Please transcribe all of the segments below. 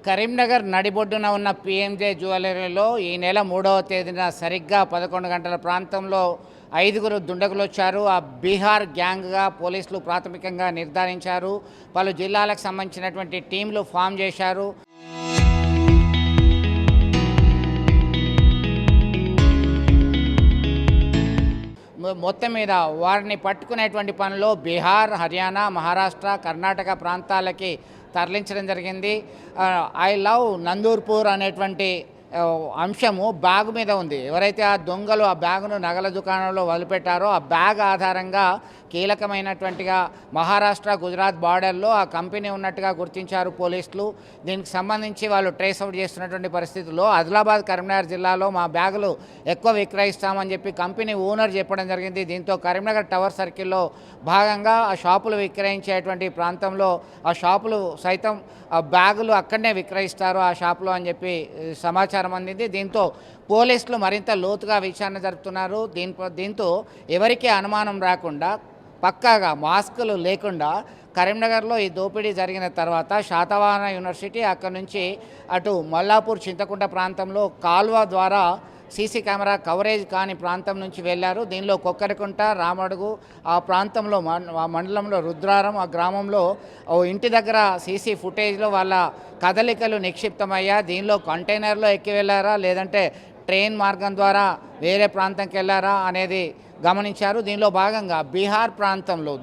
కరీంనగర్ నడిబొడ్డున ఉన్న పిఎంజే జ్యువెలరీలో ఈ నెల 3వ తేదీన సరిగ్గా 11 గంటల ప్రాంతంలో 5గురు దుండగులు వచ్చారు. ఆ బీహార్ గ్యాంగ్గా పోలీసులు ప్రాథమికంగా నిర్ధారించారు. పలు జిల్లాలకు సంబంధించినటువంటి టీంలు ఫామ్ చేశారు. మొత్తం మీద వారిని పట్టుకునేటువంటి పనిలో బీహార్, హర్యానా, మహారాష్ట్ర, కర్ణాటక ప్రాంతాలకి తరలించడం జరిగింది. ఐ లవ్ నందూర్పూర్ అనేటువంటి అంశము బ్యాగ్ మీద ఉంది. ఎవరైతే ఆ దొంగలు ఆ బ్యాగును నగల దుకాణంలో వదిలిపెట్టారో ఆ బ్యాగ్ ఆధారంగా కీలకమైనటువంటిగా మహారాష్ట్ర, గుజరాత్ బార్డర్లో ఆ కంపెనీ ఉన్నట్టుగా గుర్తించారు పోలీసులు. దీనికి సంబంధించి వాళ్ళు ట్రేస్ అవుట్ చేస్తున్నటువంటి పరిస్థితుల్లో ఆదిలాబాద్, కరీంనగర్ జిల్లాలో మా బ్యాగులు ఎక్కువ విక్రయిస్తామని చెప్పి కంపెనీ ఓనర్ చెప్పడం జరిగింది. దీంతో కరీంనగర్ టవర్ సర్కిల్లో భాగంగా ఆ షాపులు విక్రయించేటువంటి ప్రాంతంలో ఆ షాపులు సైతం ఆ బ్యాగులు అక్కడనే విక్రయిస్తారు ఆ షాపులో అని చెప్పి సమాచారం అందింది. దీంతో పోలీసులు మరింత లోతుగా విచారణ జరుపుతున్నారు. దీంతో ఎవరికీ అనుమానం రాకుండా పక్కాగా మాస్కులు లేకుండా కరీంనగర్లో ఈ దోపిడీ జరిగిన తర్వాత శాతవాహన యూనివర్సిటీ అక్కడి నుంచి అటు మల్లాపూర్, చింతకుంట ప్రాంతంలో కాల్వ ద్వారా సీసీ కెమెరా కవరేజ్ కాని ప్రాంతం నుంచి వెళ్ళారు. దీనిలో కొక్కరికుంట, రామడుగు ఆ ప్రాంతంలో మండలంలో రుద్రారం ఆ గ్రామంలో ఇంటి దగ్గర సీసీ ఫుటేజ్లో వాళ్ళ కదలికలు నిక్షిప్తమయ్యా. దీనిలో కంటైనర్లో ఎక్కి వెళ్ళారా లేదంటే ట్రైన్ మార్గం ద్వారా వేరే ప్రాంతంకి వెళ్ళారా అనేది గమనించారు. దీనిలో భాగంగా బీహార్ ప్రాంతంలో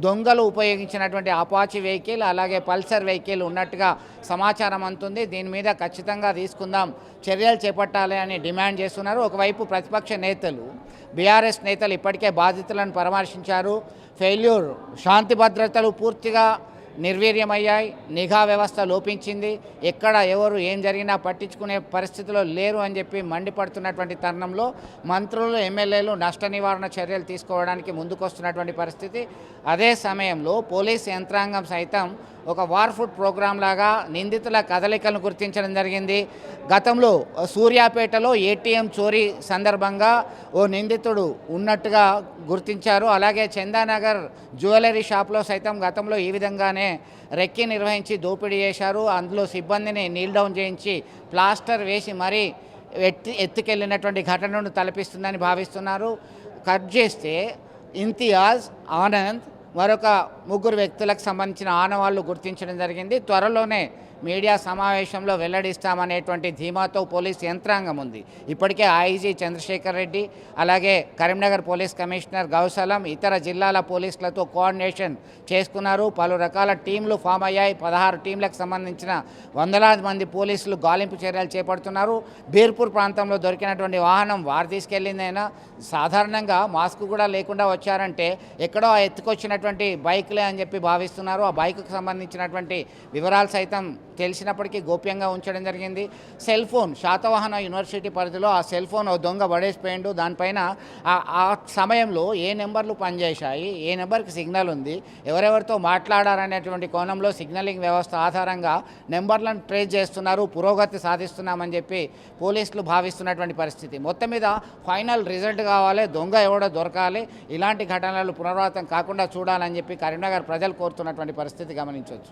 దొంగలు ఉపయోగించినటువంటి అపాచీ వెహికల్ అలాగే పల్సర్ వెహికల్ ఉన్నట్టుగా సమాచారం అందుతుంది. దీని మీద ఖచ్చితంగా తీసుకుందాం, చర్యలు చేపట్టాలి అని డిమాండ్ చేస్తున్నారు. ఒకవైపు ప్రతిపక్ష నేతలు, బీఆర్ఎస్ నేతలు ఇప్పటికే బాధితులను పరామర్శించారు. ఫెయిల్యూర్, శాంతి భద్రతలు పూర్తిగా నిర్వీర్యమయ్యాయి, నిఘా వ్యవస్థ లోపించింది, ఎక్కడ ఎవరు ఏం జరిగినా పట్టించుకునే పరిస్థితిలో లేరు అని చెప్పి మండిపడుతున్నటువంటి తరుణంలో మంత్రులు, ఎమ్మెల్యేలు నష్ట నివారణ చర్యలు తీసుకోవడానికి ముందుకొస్తున్నటువంటి పరిస్థితి. అదే సమయంలో పోలీస్ యంత్రాంగం సైతం ఒక వార్ ఫుడ్ ప్రోగ్రాం లాగా నిందితుల కదలికలను గుర్తించడం జరిగింది. గతంలో సూర్యాపేటలో ఏటీఎం చోరీ సందర్భంగా ఓ నిందితుడు ఉన్నట్టుగా గుర్తించారు. అలాగే చందానగర్ జ్యువెలరీ షాప్లో సైతం గతంలో ఈ విధంగానే రెక్కి నిర్వహించి దోపిడీ చేశారు. అందులో సిబ్బందిని నీల్ డౌన్ చేయించి ప్లాస్టర్ వేసి మరీ ఎత్తుకెళ్ళినటువంటి ఘటనను తలపిస్తుందని భావిస్తున్నారు. కట్ చేస్తే ఇంతియాజ్, ఆనంద్ మరొక 3 వ్యక్తులకు సంబంధించిన ఆనవాళ్లు గుర్తించడం జరిగింది. త్వరలోనే మీడియా సమావేశంలో వెల్లడిస్తామనేటువంటి ధీమాతో పోలీస్ యంత్రాంగం ఉంది. ఇప్పటికే ఐజీ చంద్రశేఖర్ రెడ్డి అలాగే కరీంనగర్ పోలీస్ కమిషనర్ గౌసలం ఇతర జిల్లాల పోలీసులతో కోఆర్డినేషన్ చేసుకున్నారు. పలు రకాల టీంలు ఫామ్ అయ్యాయి. 16 టీంలకు సంబంధించిన వందలాది మంది పోలీసులు గాలింపు చర్యలు చేపడుతున్నారు. బీర్పూర్ ప్రాంతంలో దొరికినటువంటి వాహనం వారు తీసుకెళ్లిందైనా సాధారణంగా మాస్క్ కూడా లేకుండా వచ్చారంటే ఎక్కడో ఎత్తుకొచ్చినటువంటి బైక్లే అని చెప్పి భావిస్తున్నారు. ఆ బైక్కు సంబంధించినటువంటి వివరాలు సైతం తెలిసినప్పటికీ గోప్యంగా ఉంచడం జరిగింది. సెల్ ఫోన్ శాతవాహన యూనివర్సిటీ పరిధిలో ఆ సెల్ ఫోన్ దొంగ పడేసిపోయిండు. దానిపైన ఆ సమయంలో ఏ నెంబర్లు పనిచేశాయి, ఏ నెంబర్కి సిగ్నల్ ఉంది, ఎవరెవరితో మాట్లాడారనేటువంటి కోణంలో సిగ్నలింగ్ వ్యవస్థ ఆధారంగా నెంబర్లను ట్రేస్ చేస్తున్నారు. పురోగతి సాధిస్తున్నామని చెప్పి పోలీసులు భావిస్తున్నటువంటి పరిస్థితి. మొత్తం మీద ఫైనల్ రిజల్ట్ కావాలి, దొంగ ఎవడో దొరకాలి, ఇలాంటి ఘటనలు పునరావృతం కాకుండా చూడాలని చెప్పి కరీంనగర్ ప్రజలు కోరుతున్నటువంటి పరిస్థితి గమనించవచ్చు.